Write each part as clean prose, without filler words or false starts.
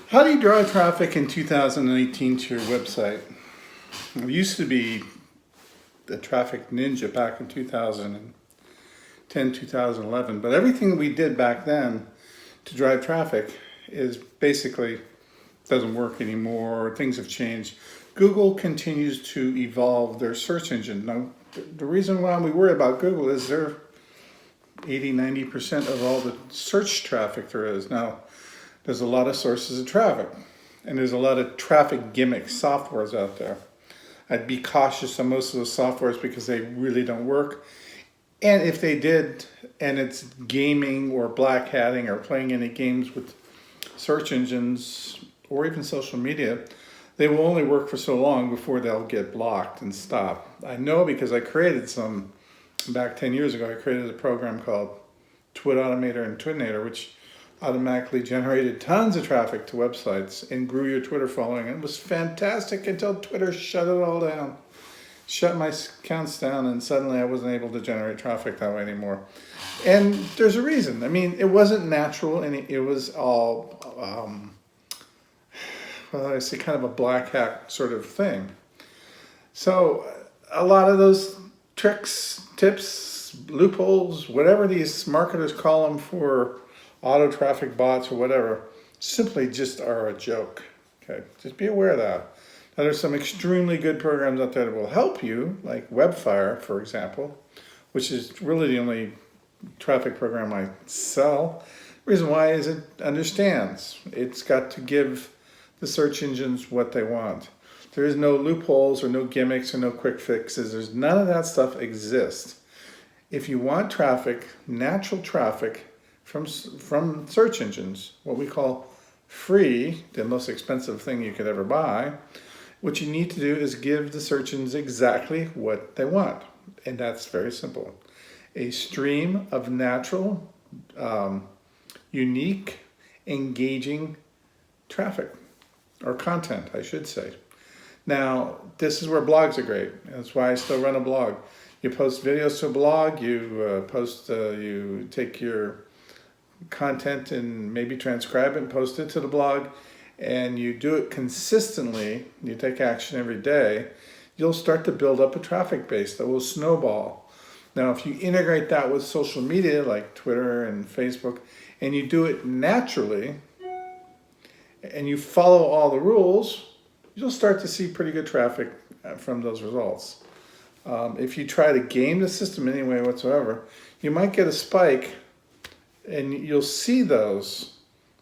How do you drive traffic in 2018 to your website? It used to be the Traffic Ninja back in 2010, 2011, but everything we did back then to drive traffic is basically doesn't work anymore. Things have changed. Google continues to evolve their search engine. Now, the reason why we worry about Google is they're 80-90% of all the search traffic there is. Now, there's a lot of sources of traffic, and there's a lot of traffic gimmick softwares out there. I'd be cautious on most of those softwares because they really don't work. And if they did, and it's gaming or black hatting or playing any games with search engines or even social media, they will only work for so long before they'll get blocked and stop. I know because I created some back 10 years ago. I created a program called Twit Automator and Twitinator, which automatically generated tons of traffic to websites and grew your Twitter following. It was fantastic until Twitter shut it all down, shut my accounts down, and suddenly I wasn't able to generate traffic that way anymore. And there's a reason. I mean, it wasn't natural, and it was all, well, I say kind of a black hat sort of thing. So a lot of those tricks, tips, loopholes, whatever these marketers call them for auto traffic bots or whatever, simply just are a joke. Okay, just be aware of that. Now, there's some extremely good programs out there that will help you, like Webfire, for example, which is really the only traffic program I sell. The reason why is it understands. It's got to give the search engines what they want. There is no loopholes or no gimmicks or no quick fixes. There's none of that stuff exists. If you want traffic, natural traffic, from search engines, what we call free, the most expensive thing you could ever buy, what you need to do is give the search engines exactly what they want. And that's very simple. A stream of natural, unique, engaging traffic, or content, I should say. Now, this is where blogs are great. That's why I still run a blog. You post videos to a blog, you take your content and maybe transcribe it and post it to the blog, and you do it consistently, you take action every day, you'll start to build up a traffic base that will snowball. Now, if you integrate that with social media like Twitter and Facebook, and you do it naturally, and you follow all the rules, you'll start to see pretty good traffic from those results. If you try to game the system in any way whatsoever, you might get a spike, and you'll see those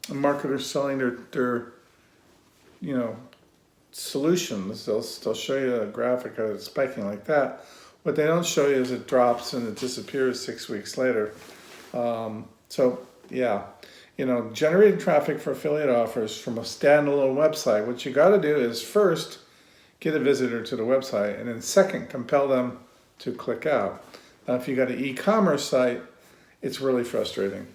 marketers selling their solutions. They'll show you a graphic of it spiking like that. What they don't show you is it drops and it disappears 6 weeks later. Generating traffic for affiliate offers from a standalone website, what you got to do is first get a visitor to the website, and then second, compel them to click out. Now, if you got an e-commerce site, it's really frustrating.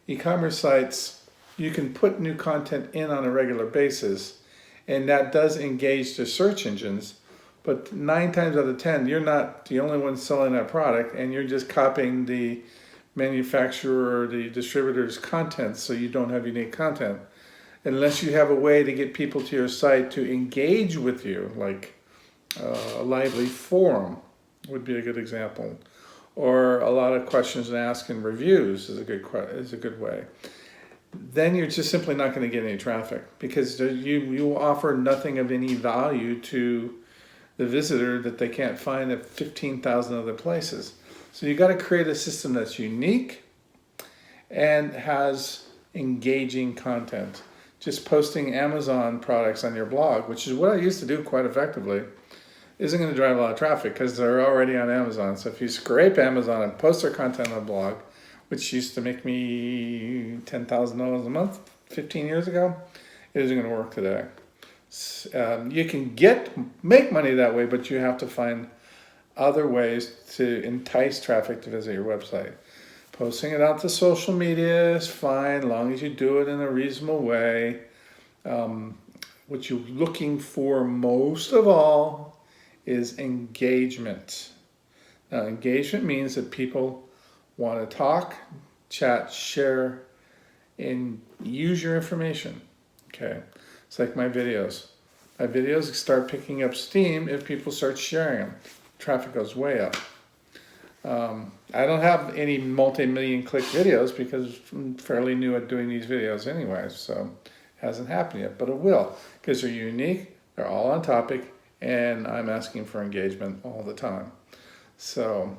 E-commerce sites, you can put new content in on a regular basis, and that does engage the search engines, but 9 times out of 10, you're not the only one selling that product, and you're just copying the manufacturer or the distributor's content, so you don't have unique content. Unless you have a way to get people to your site to engage with you, like a lively forum would be a good example, or a lot of questions and ask and reviews is a good way. Then you're just simply not going to get any traffic, because you offer nothing of any value to the visitor that they can't find at 15,000 other places. So you got to create a system that's unique and has engaging content. Just posting Amazon products on your blog, which is what I used to do quite effectively, isn't going to drive a lot of traffic because they're already on Amazon. So if you scrape Amazon and post their content on a blog, which used to make me $10,000 a month 15 years ago, it isn't going to work today. You can make money that way, but you have to find other ways to entice traffic to visit your website. Posting it out to social media is fine, as long as you do it in a reasonable way. What you're looking for most of all is engagement. Now, engagement means that people want to talk, chat, share, and use your information. Okay, it's like my videos. My videos start picking up steam if people start sharing them. Traffic goes way up. I don't have any multi-million click videos because I'm fairly new at doing these videos anyway, so it hasn't happened yet, but it will, because they're unique, they're all on topic, and I'm asking for engagement all the time. So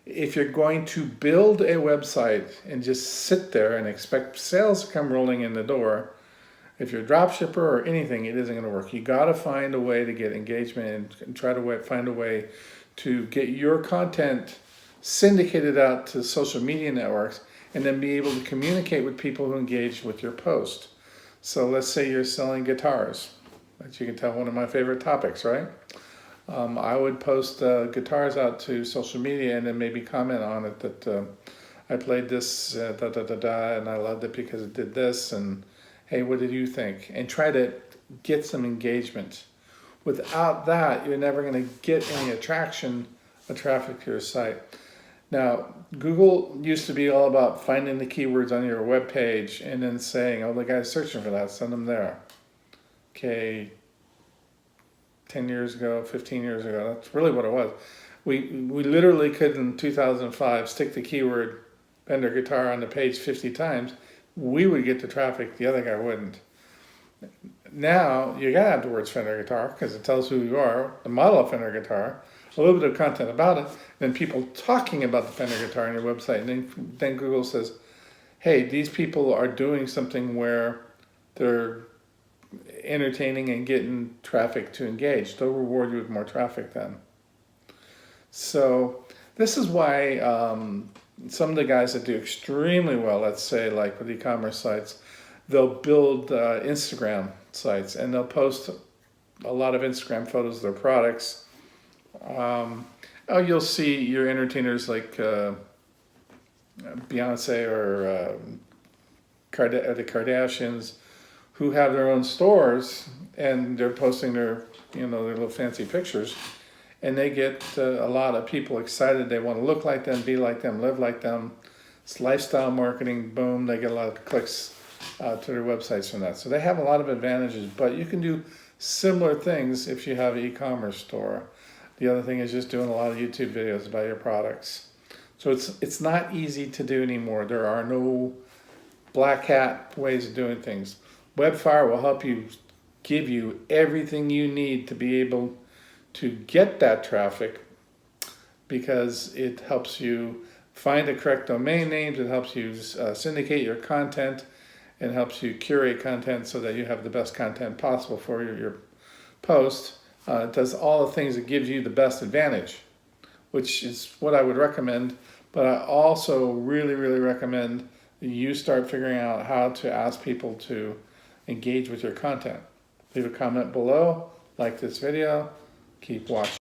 if you're going to build a website and just sit there and expect sales to come rolling in the door, if you're a drop shipper or anything, it isn't going to work. You got to find a way to get engagement and try to find a way to get your content syndicated out to social media networks and then be able to communicate with people who engage with your post. So let's say you're selling guitars. As you can tell, one of my favorite topics, right? I would post guitars out to social media and then maybe comment on it that I played this and I loved it because it did this, and hey, what did you think? And try to get some engagement. Without that, you're never going to get any attraction of traffic to your site. Now, Google used to be all about finding the keywords on your web page and then saying, oh, the guy's searching for that, send them there. Okay, 10 years ago, 15 years ago, that's really what it was. We literally could, in 2005, stick the keyword Fender guitar on the page 50 times. We would get the traffic, the other guy wouldn't. Now, you gotta have the words Fender guitar because it tells who you are, the model of Fender guitar, a little bit of content about it, then people talking about the Fender guitar on your website, and then Google says, hey, these people are doing something where they're entertaining and getting traffic to engage. They'll reward you with more traffic then. So this is why some of the guys that do extremely well, let's say like with e-commerce sites, they'll build Instagram sites and they'll post a lot of Instagram photos of their products. You'll see your entertainers like Beyonce or the Kardashians who have their own stores and they're posting their little fancy pictures, and they get a lot of people excited. They want to look like them, be like them, live like them. It's lifestyle marketing, boom, they get a lot of clicks to their websites from that. So they have a lot of advantages, but you can do similar things if you have an e-commerce store. The other thing is just doing a lot of YouTube videos about your products. So it's not easy to do anymore. There are no black hat ways of doing things. Webfire will help you, give you everything you need to be able to get that traffic, because it helps you find the correct domain names, it helps you syndicate your content, and helps you curate content so that you have the best content possible for your post. It does all the things that gives you the best advantage, which is what I would recommend. But I also really, really recommend that you start figuring out how to ask people to engage with your content. Leave a comment below, like this video, keep watching.